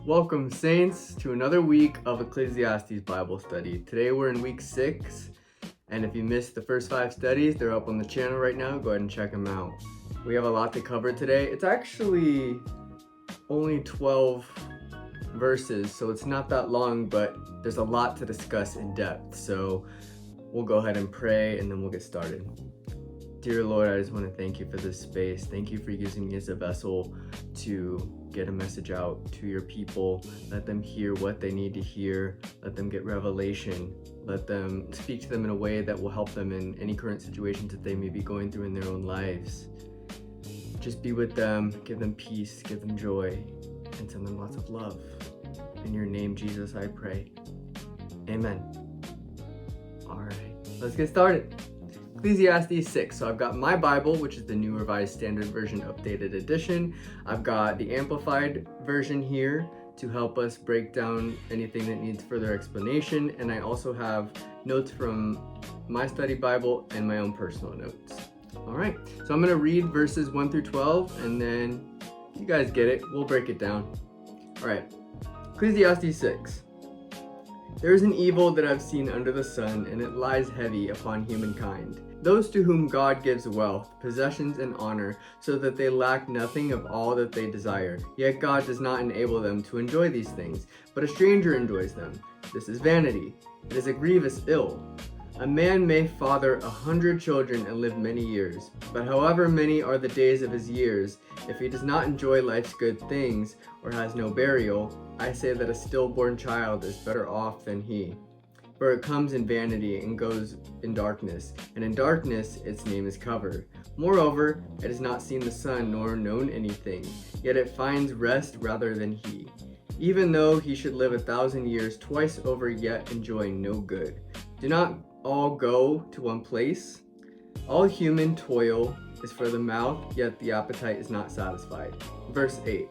Welcome, Saints, to another week of Ecclesiastes Bible study. Today we're in week 6, and if you missed the first 5 studies, they're up on the channel right now. Go ahead and check them out. We have a lot to cover today. It's actually only 12 verses, so it's not that long, but there's a lot to discuss in depth. So we'll go ahead and pray, and then we'll get started. Dear Lord, I just want to thank you for this space. Thank you for using me as a vessel to get a message out to your people. Let them hear what they need to hear. Let them get revelation. Let them speak to them in a way that will help them in any current situations that they may be going through in their own lives. Just be with them, give them peace, give them joy, and send them lots of love. In your name, Jesus, I pray. Amen. All right, let's get started. Ecclesiastes 6. So I've got my Bible, which is the New Revised Standard Version Updated Edition. I've got the Amplified version here to help us break down anything that needs further explanation. And I also have notes from my study Bible and my own personal notes. All right, so I'm going to read verses 1 through 12, and then you guys get it. We'll break it down. All right, Ecclesiastes 6. There is an evil that I've seen under the sun, and it lies heavy upon humankind. Those to whom God gives wealth, possessions, and honor, so that they lack nothing of all that they desire. Yet God does not enable them to enjoy these things, but a stranger enjoys them. This is vanity. It is a grievous ill. A man may father 100 children and live many years, but however many are the days of his years, if he does not enjoy life's good things, or has no burial, I say that a stillborn child is better off than he. For it comes in vanity and goes in darkness, and in darkness its name is covered. Moreover, it has not seen the sun nor known anything, yet it finds rest rather than he. Even though he should live 1,000 years twice over, yet enjoy no good. Do not all go to one place? All human toil is for the mouth, yet the appetite is not satisfied. Verse 8.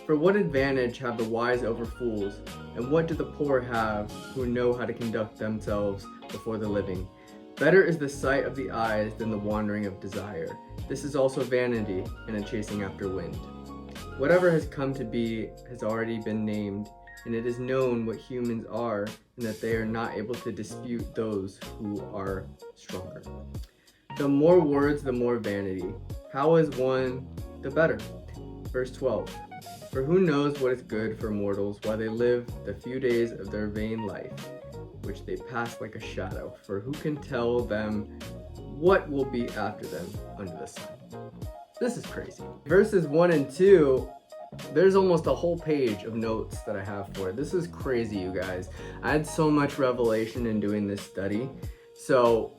For what advantage have the wise over fools, and what do the poor have who know how to conduct themselves before the living? Better is the sight of the eyes than the wandering of desire. This is also vanity and a chasing after wind. Whatever has come to be has already been named, and it is known what humans are, and that they are not able to dispute those who are stronger. The more words, the more vanity. How is one the better? Verse 12. For who knows what is good for mortals while they live the few days of their vain life, which they pass like a shadow? For who can tell them what will be after them under the sun? This is crazy. Verses 1 and 2, there's almost a whole page of notes that I have for it. This is crazy, you guys. I had so much revelation in doing this study. So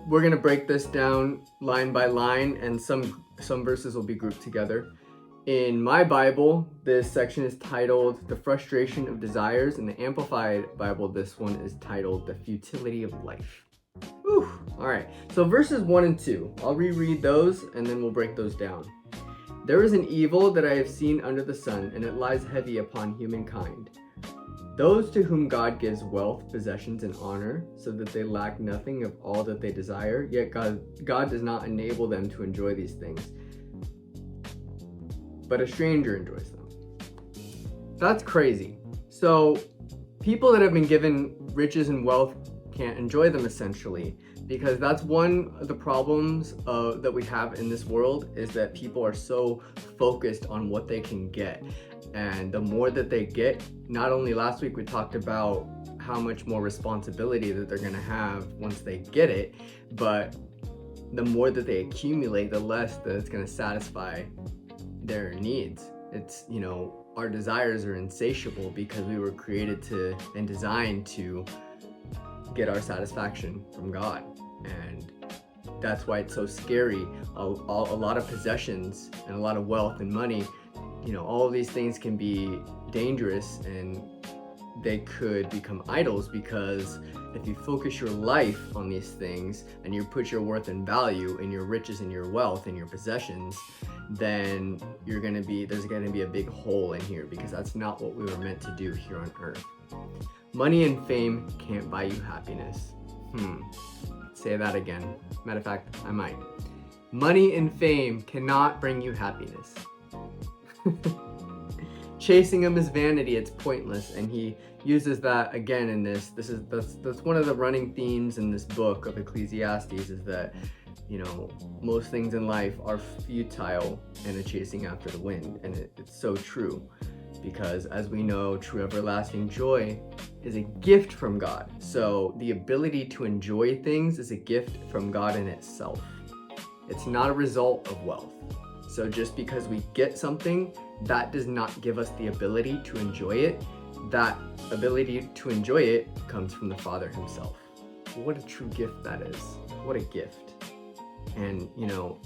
we're gonna break this down line by line, and some verses will be grouped together. In my Bible, this section is titled The Frustration of Desires. In the Amplified Bible, this one is titled The Futility of Life. Whew. All right, so verses 1 and 2, I'll reread those and then we'll break those down. There is an evil that I have seen under the sun, and it lies heavy upon humankind. Those to whom God gives wealth, possessions, and honor, so that they lack nothing of all that they desire, yet God does not enable them to enjoy these things, but a stranger enjoys them. That's crazy. So people that have been given riches and wealth can't enjoy them, essentially, because that's one of the problems that we have in this world, is that people are so focused on what they can get. And the more that they get, not only last week we talked about how much more responsibility that they're gonna have once they get it, but the more that they accumulate, the less that it's gonna satisfy their needs. It's, our desires are insatiable because we were created to and designed to get our satisfaction from God. And that's why it's so scary. A lot of possessions and a lot of wealth and money, all of these things can be dangerous, and they could become idols, because if you focus your life on these things and you put your worth and value in your riches and your wealth and your possessions, then there's gonna be a big hole in here, because that's not what we were meant to do here on earth. Money and fame can't buy you happiness. Say that again. Matter of fact, I might. Money and fame cannot bring you happiness. chasing them is vanity, it's pointless. And he uses that again in this. That's one of the running themes in this book of Ecclesiastes, is that, you know, most things in life are futile and a chasing after the wind. And it's so true, because as we know, true everlasting joy is a gift from God. So the ability to enjoy things is a gift from God in itself. It's not a result of wealth. So just because we get something, that does not give us the ability to enjoy it. That ability to enjoy it comes from the Father himself. What a true gift that is. What a gift. And, you know,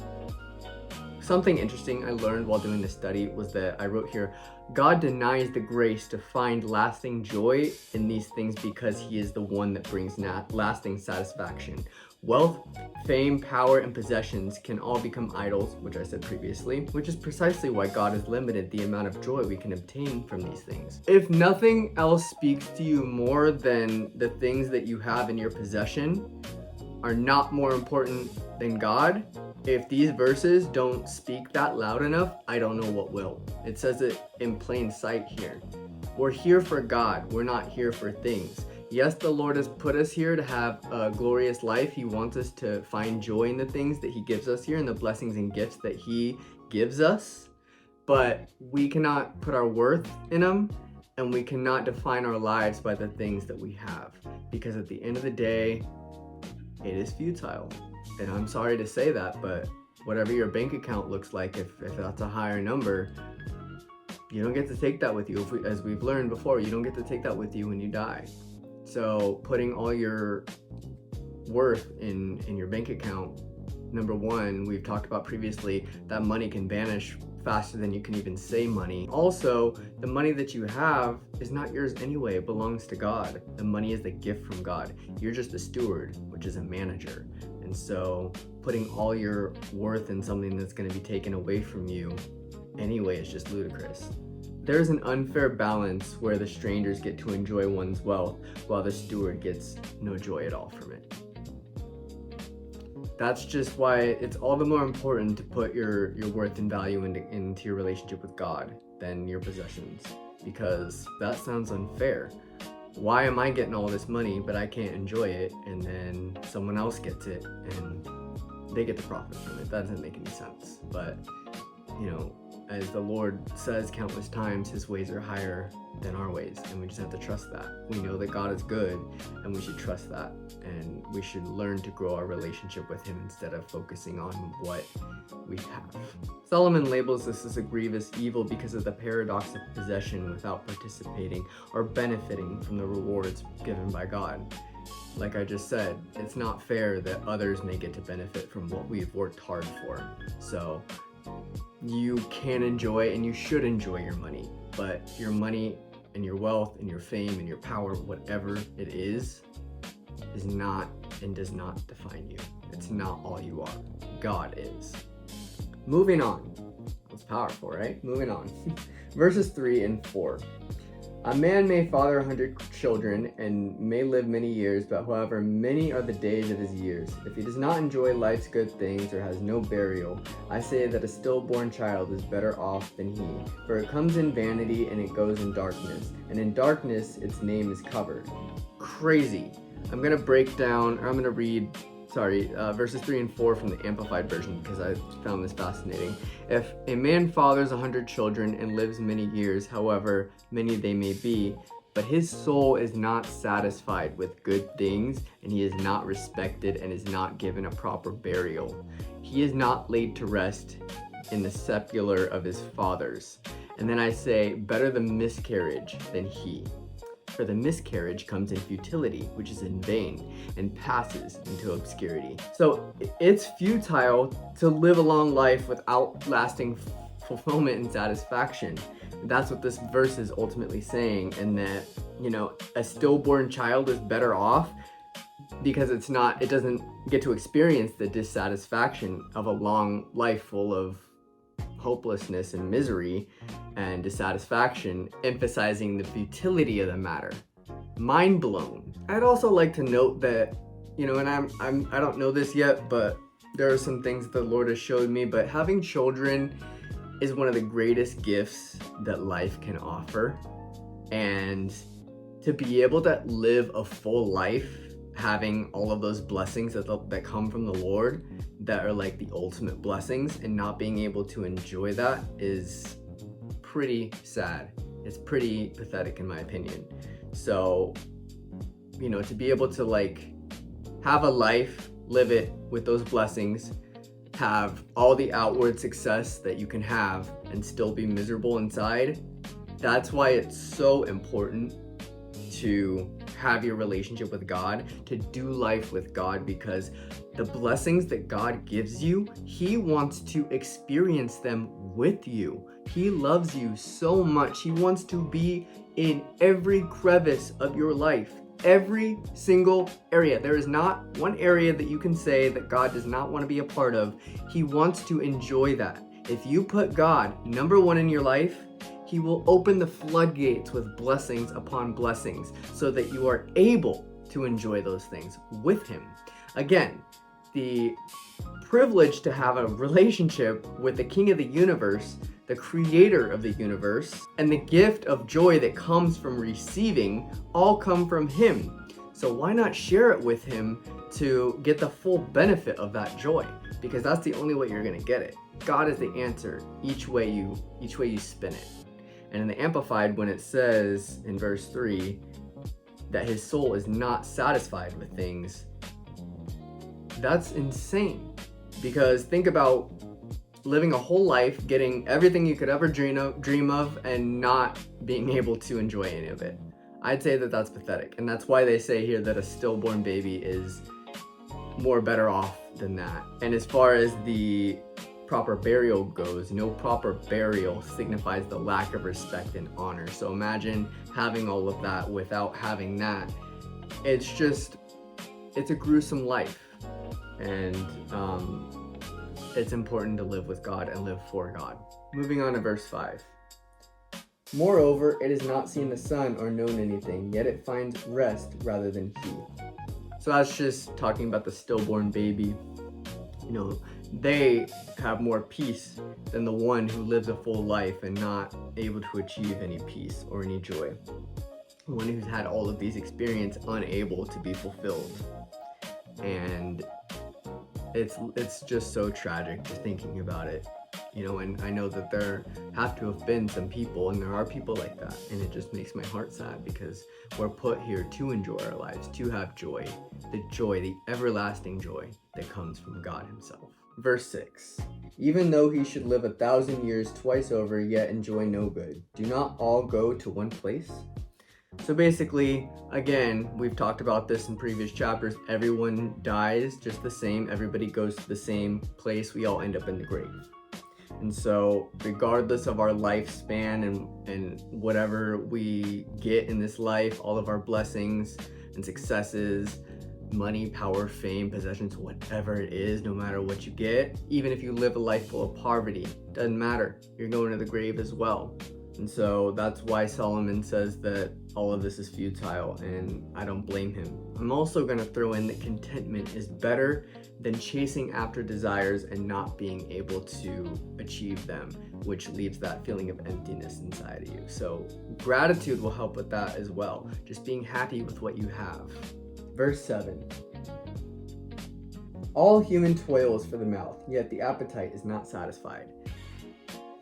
something interesting I learned while doing this study was that I wrote here, God denies the grace to find lasting joy in these things because he is the one that brings lasting satisfaction. Wealth, fame, power, and possessions can all become idols, which I said previously, which is precisely why God has limited the amount of joy we can obtain from these things. If nothing else speaks to you more than the things that you have in your possession are not more important than God, if these verses don't speak that loud enough, I don't know what will. It says it in plain sight here. We're here for God. We're not here for things. Yes, the Lord has put us here to have a glorious life. He wants us to find joy in the things that he gives us here and the blessings and gifts that he gives us. But we cannot put our worth in them, and we cannot define our lives by the things that we have. Because at the end of the day, it is futile. And I'm sorry to say that, but whatever your bank account looks like, if that's a higher number, you don't get to take that with you. As we've learned before, you don't get to take that with you when you die. So putting all your worth in your bank account, number one, we've talked about previously, that money can vanish faster than you can even say money. Also, the money that you have is not yours anyway, it belongs to God. The money is the gift from God. You're just a steward, which is a manager. And so putting all your worth in something that's going to be taken away from you anyway is just ludicrous. There's an unfair balance where the strangers get to enjoy one's wealth while the steward gets no joy at all from it. That's just why it's all the more important to put your worth and value into your relationship with God than your possessions, because that sounds unfair. Why am I getting all this money but I can't enjoy it, and then someone else gets it and they get the profit from it? That doesn't make any sense. But, you know, as the Lord says countless times, his ways are higher than our ways, and we just have to trust that. We know that God is good, and we should trust that, and we should learn to grow our relationship with him instead of focusing on what we have. Solomon labels this as a grievous evil because of the paradox of possession without participating or benefiting from the rewards given by God. Like I just said, it's not fair that others may get to benefit from what we've worked hard for. So you can enjoy and you should enjoy your money, but your money and your wealth and your fame and your power, whatever it is not and does not define you. It's not all you are. God is. Moving on. That's powerful, right? Moving on. Verses 3 and 4. A man may father 100 children and may live many years, but however many are the days of his years, if he does not enjoy life's good things or has no burial, I say that a stillborn child is better off than he. For it comes in vanity and it goes in darkness, and in darkness its name is covered. Crazy. I'm going to read verses 3 and 4 from the Amplified Version because I found this fascinating. If a man fathers 100 children and lives many years, however many they may be, but his soul is not satisfied with good things, and he is not respected and is not given a proper burial, he is not laid to rest in the sepulchre of his fathers. And then I say, better the miscarriage than he. For the miscarriage comes in futility, which is in vain, and passes into obscurity. So it's futile to live a long life without lasting fulfillment and satisfaction. That's what this verse is ultimately saying, and that, you know, a stillborn child is better off because it doesn't get to experience the dissatisfaction of a long life full of hopelessness and misery and dissatisfaction, emphasizing the futility of the matter. Mind blown. I'd also like to note that, you know, and I don't know this yet, but there are some things the Lord has showed me, but having children is one of the greatest gifts that life can offer. And to be able to live a full life, having all of those blessings that come from the Lord, that are like the ultimate blessings, and not being able to enjoy that is pretty sad. It's pretty pathetic in my opinion. So, to be able to like have a life, live it with those blessings, have all the outward success that you can have and still be miserable inside, that's why it's so important to have your relationship with God, to do life with God, because the blessings that God gives you, He wants to experience them with you. He loves you so much. He wants to be in every crevice of your life, every single area. There is not one area that you can say that God does not want to be a part of. He wants to enjoy that. If you put God number one in your life, He will open the floodgates with blessings upon blessings so that you are able to enjoy those things with Him. Again, the privilege to have a relationship with the King of the universe, the creator of the universe, and the gift of joy that comes from receiving all come from Him. So why not share it with Him to get the full benefit of that joy? Because that's the only way you're gonna get it. God is the answer each way you spin it. And in the Amplified, when it says in verse 3 that his soul is not satisfied with things, that's insane. Because think about living a whole life, getting everything you could ever dream of, and not being able to enjoy any of it. I'd say that that's pathetic. And that's why they say here that a stillborn baby is more better off than that. And as far as the proper burial goes, no proper burial signifies the lack of respect and honor. So imagine having all of that without having that. It's a gruesome life. And it's important to live with God and live for God. Moving on to verse 5. Moreover, it has not seen the sun or known anything, yet it finds rest rather than he. So that's just talking about the stillborn baby. They have more peace than the one who lives a full life and not able to achieve any peace or any joy. The one who's had all of these experiences unable to be fulfilled. And it's just so tragic just thinking about it. And I know that there have to have been some people, and there are people like that, and it just makes my heart sad because we're put here to enjoy our lives, to have joy, the everlasting joy that comes from God Himself. Verse 6. Even though he should live 1,000 years twice over, yet enjoy no good, do not all go to one place? So basically, again, we've talked about this in previous chapters, everyone dies just the same, everybody goes to the same place, we all end up in the grave. And so regardless of our lifespan and whatever we get in this life, all of our blessings and successes, money, power, fame, possessions, whatever it is, no matter what you get, even if you live a life full of poverty, doesn't matter, you're going to the grave as well. And so that's why Solomon says that all of this is futile, and I don't blame him. I'm also going to throw in that contentment is better than chasing after desires and not being able to achieve them, which leaves that feeling of emptiness inside of you. So gratitude will help with that as well, just being happy with what you have. Verse 7. All human toil is for the mouth, yet the appetite is not satisfied.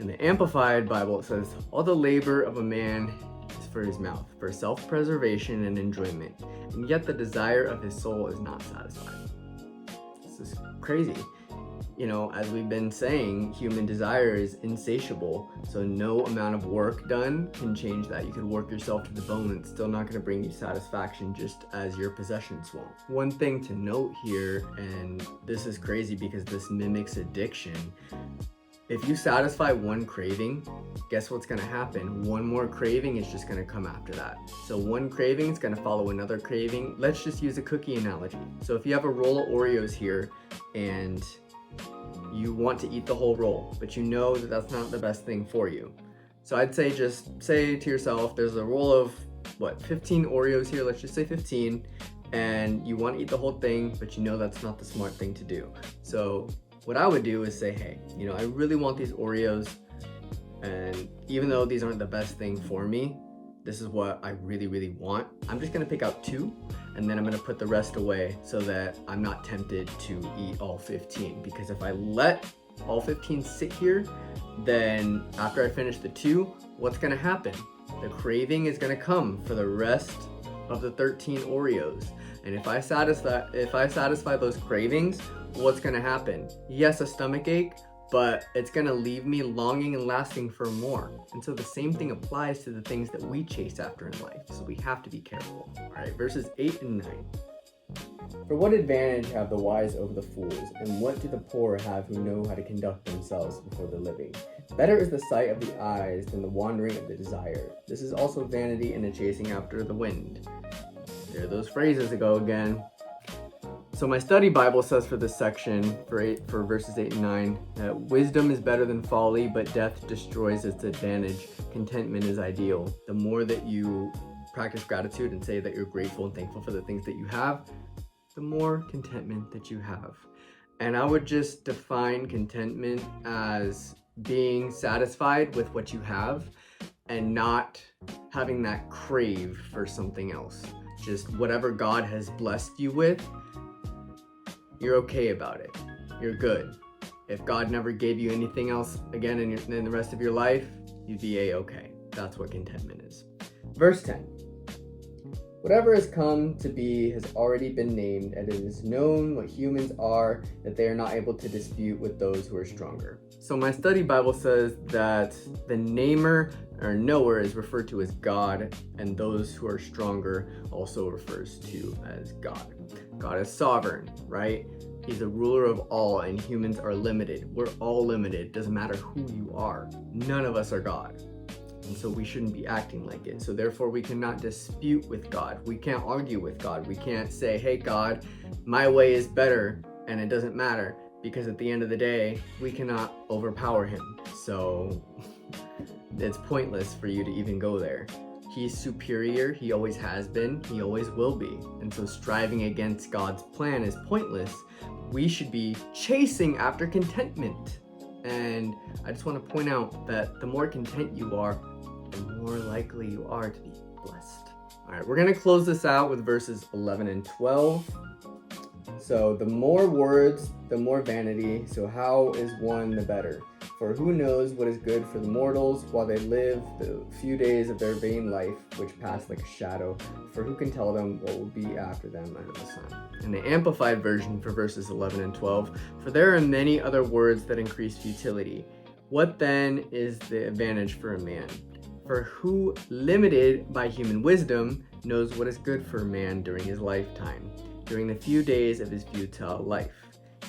In the Amplified Bible, it says, all the labor of a man is for his mouth, for self-preservation and enjoyment, and yet the desire of his soul is not satisfied. This is crazy. As we've been saying, human desire is insatiable, so no amount of work done can change that. You could work yourself to the bone, and it's still not going to bring you satisfaction, just as your possessions won't. One thing to note here, and this is crazy because this mimics addiction, if you satisfy one craving, guess what's going to happen? One more craving is just going to come after that. So one craving is going to follow another craving. Let's just use a cookie analogy. So if you have a roll of Oreos here and you want to eat the whole roll, but you know that that's not the best thing for you. So I'd say just say to yourself, there's a roll of 15 Oreos here, let's just say 15, and you want to eat the whole thing, but you know that's not the smart thing to do. So what I would do is say, hey, I really want these Oreos, and even though these aren't the best thing for me, this is what I really, really want. I'm just gonna pick out 2, and then I'm gonna put the rest away so that I'm not tempted to eat all 15. Because if I let all 15 sit here, then after I finish the 2, what's gonna happen? The craving is gonna come for the rest of the 13 Oreos. And if I satisfy those cravings, what's gonna happen? Yes, a stomach ache, but it's gonna leave me longing and lasting for more. And so the same thing applies to the things that we chase after in life. So we have to be careful. All right, verses 8 and 9. For what advantage have the wise over the fools, and what do the poor have who know how to conduct themselves before the living? Better is the sight of the eyes than the wandering of the desire. This is also vanity and a chasing after the wind. There are those phrases that go again. So my study Bible says for this section, for verses 8 and 9, that wisdom is better than folly, but death destroys its advantage. Contentment is ideal. The more that you practice gratitude and say that you're grateful and thankful for the things that you have, the more contentment that you have. And I would just define contentment as being satisfied with what you have and not having that crave for something else. Just whatever God has blessed you with, you're okay about it. You're good. If God never gave you anything else again in the rest of your life, you'd be a-okay. That's what contentment is. Verse 10. Whatever has come to be has already been named, and it is known what humans are, that they are not able to dispute with those who are stronger. So my study Bible says that the namer or knower is referred to as God, and those who are stronger also refers to as God. God is sovereign, right? He's the ruler of all, and humans are limited. We're all limited. Doesn't matter who you are. None of us are God. And so we shouldn't be acting like it. So therefore we cannot dispute with God. We can't argue with God. We can't say, hey God, my way is better, and it doesn't matter, because at the end of the day, we cannot overpower him. So it's pointless for you to even go there. He's superior. He always has been. He always will be. And so striving against God's plan is pointless. We should be chasing after contentment. And I just want to point out that the more content you are, the more likely you are to be blessed. All right, we're going to close this out with verses 11 and 12. So the more words, the more vanity. So how is one the better? For who knows what is good for the mortals while they live the few days of their vain life, which pass like a shadow? For who can tell them what will be after them under the sun? In the Amplified Version for verses 11 and 12, for there are many other words that increase futility. What then is the advantage for a man? For who, limited by human wisdom, knows what is good for a man during his lifetime, during the few days of his futile life?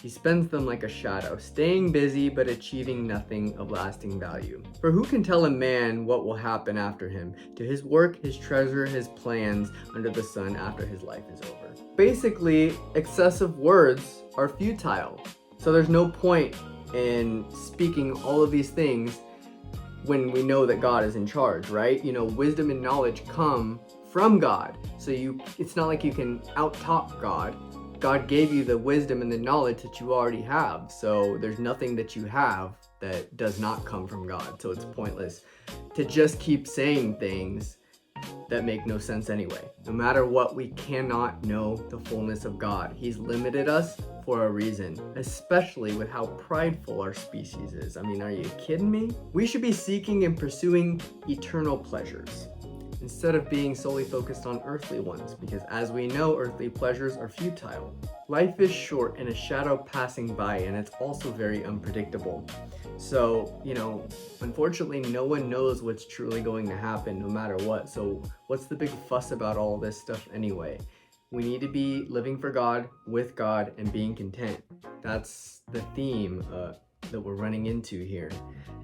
He spends them like a shadow, staying busy but achieving nothing of lasting value. For who can tell a man what will happen after him, to his work, his treasure, his plans under the sun after his life is over? Basically, excessive words are futile. So there's no point in speaking all of these things when we know that God is in charge, right? Wisdom and knowledge come from God. So it's not like you can out-talk God. God gave you the wisdom and the knowledge that you already have. So there's nothing that you have that does not come from God. So it's pointless to just keep saying things that make no sense anyway. No matter what, we cannot know the fullness of God. He's limited us for a reason, especially with how prideful our species is. I mean, are you kidding me? We should be seeking and pursuing eternal pleasures instead of being solely focused on earthly ones, because as we know, earthly pleasures are futile. Life is short and a shadow passing by, and it's also very unpredictable. So, unfortunately, no one knows what's truly going to happen no matter what. So what's the big fuss about all this stuff anyway? We need to be living for God, with God, and being content. That's the theme that we're running into here,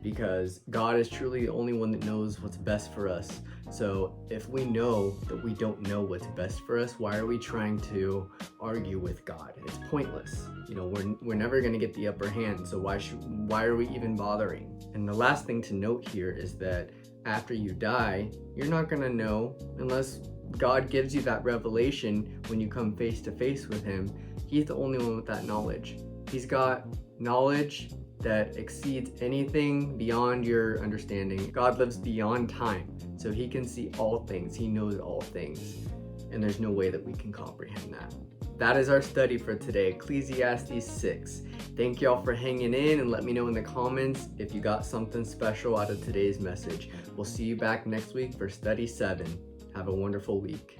because God is truly the only one that knows what's best for us. So if we know that we don't know what's best for us, why are we trying to argue with God? It's pointless. We're never going to get the upper hand, so why are we even bothering? And the last thing to note here is that after you die, you're not going to know unless God gives you that revelation when you come face to face with him. He's the only one with that knowledge. He's got knowledge that exceeds anything beyond your understanding. God lives beyond time, so he can see all things. He knows all things, and there's no way that we can comprehend that. That is our study for today, Ecclesiastes 6. Thank y'all for hanging in, and let me know in the comments if you got something special out of today's message. We'll see you back next week for study 7. Have a wonderful week.